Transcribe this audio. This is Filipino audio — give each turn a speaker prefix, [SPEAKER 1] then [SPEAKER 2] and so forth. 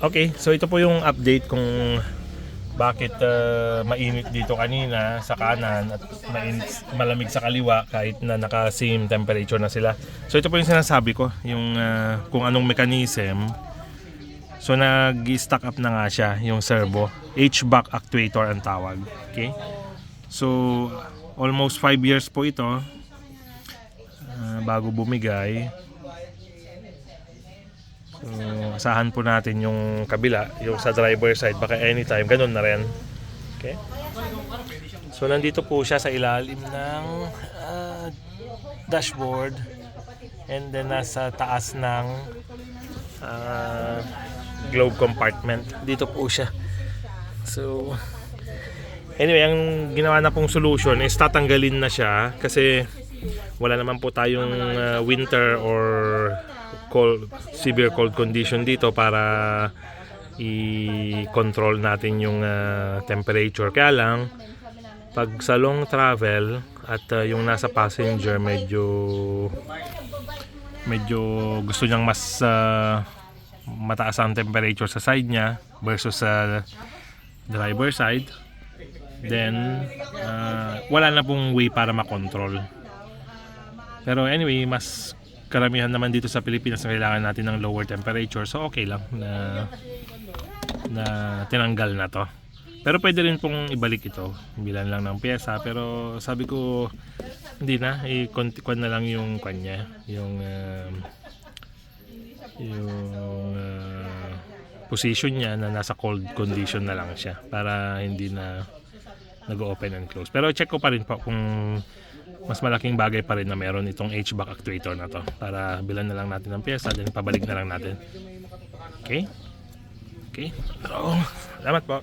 [SPEAKER 1] Okay, so ito po yung update kung bakit mainit dito kanina sa kanan at malamig sa kaliwa kahit na naka-same temperature na sila. So ito po yung sinasabi ko, yung kung anong mechanism. So nag-stack up na nga siya, yung servo. H-back actuator ang tawag. Okay? So almost 5 years po ito bago bumigay. So, asahan po natin yung kabila, yung sa driver side, baka anytime, ganun na rin. Okay? So, nandito po siya sa ilalim ng dashboard and then nasa taas ng globe compartment. Dito po siya. So, anyway, ang ginawa na pong solution is tatanggalin na siya kasi wala naman po tayong winter or severe cold condition dito para i-control natin yung temperature. Kaya lang pag sa long travel at yung nasa passenger medyo gusto niyang mas mataas ang temperature sa side niya versus sa driver side, then wala na pong way para makontrol. Pero anyway, mas karamihan naman dito sa Pilipinas na kailangan natin ng lower temperature, so okay lang na tinanggal na to. Pero pwede rin pong ibalik ito, bilan lang ng pyesa, pero sabi ko hindi na, i-kon na lang yung kanya, yung position niya na nasa cold condition na lang siya para hindi na nag-open and close. Pero check ko pa rin po kung mas malaking bagay pa rin na meron itong H-back actuator na to para bilan na lang natin ng pyesa, then pabalik na lang natin. Okay? Okay? So, salamat po.